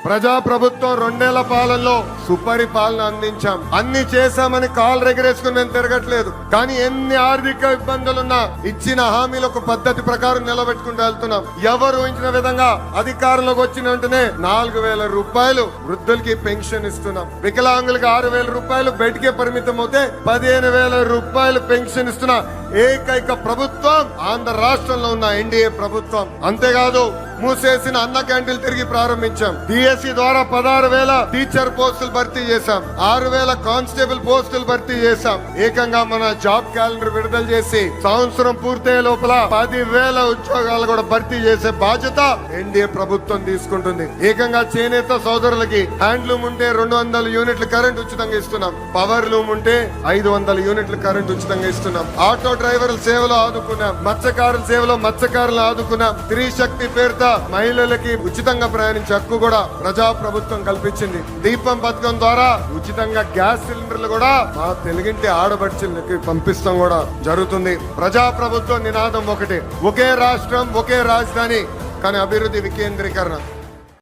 ప్రజా ప్రభుత్వం 2 ఏళ్ల పాలనలో సుపరిపాలన అందించాం. అన్ని చేశామని కాలు రెగరేసుకుని మేము తిరగట్లేదు. కానీ ఎన్ని ఆర్థిక ఇబ్బందులున్నా ఇచ్చిన హామీలు ఒక పద్ధతి ప్రకారం నిలబెట్టుకుంటూ వెళ్తున్నాం. ఎవరు ఊహించిన విధంగా అధికారంలోకి వచ్చిన వెంటనే 4,000 రూపాయలు వృద్ధులకి పెన్షన్ ఇస్తున్నాం. వికలాంగులకి 6,000 రూపాయలు బెడ్కే పరిమితం అవుతే 15,000 రూపాయలు పెన్షన్ ఇస్తున్నా ఏకైక ప్రభుత్వం ఆంధ్ర రాష్ట్రంలో ఉన్న ఎన్డీఏ ప్రభుత్వం. అంతేకాదు మూసేసిన అన్న క్యాంటీన్లు తిరిగి ప్రారంభించాం. డిఎస్సి ద్వారా 16,000 టీచర్ పోస్టులు భర్తీ చేశాం. 6,000 కానిస్టేబుల్ పోస్టులు భర్తీ చేశాం. ఏకంగా మన జాబ్ క్యాలెండర్ విడుదల చేసి సంవత్సరం పూర్తయ్యే లోపల 10,000 ఉద్యోగాలు కూడా భర్తీ చేసే బాధ్యత ఎన్డీఏ ప్రభుత్వం తీసుకుంటుంది. ఏకంగా చేనేత సోదరులకి హ్యాండ్లూమ్ ఉంటే 200 యూనిట్ల కరెంట్ ఉచితంగా ఇస్తున్నాం. పవర్ లూమ్ ఉంటే 500 యూనిట్ల కరెంట్ ఉచితంగా ఇస్తున్నాం. ఆటో డ్రైవర్ల సేవలో ఆదుకున్నాం. మత్స్యకారుల సేవలో మత్స్యకారులను ఆదుకున్నాం. స్త్రీ శక్తి పేరుతో మహిళలకి ఉచితంగా ప్రయాణించే హక్కు కూడా ప్రజా ప్రభుత్వం కల్పించింది. దీపం పథకం ద్వారా ఉచితంగా గ్యాస్ సిలిండర్లు కూడా మా తెలుగింటి ఆడబడుచులకి పంపిస్తాం కూడా జరుగుతుంది. ప్రజా ప్రభుత్వం నినాదం ఒకటే, ఒకే రాష్ట్రం ఒకే రాజధాని, కానీ అభివృద్ధి వికేంద్రీకరణ.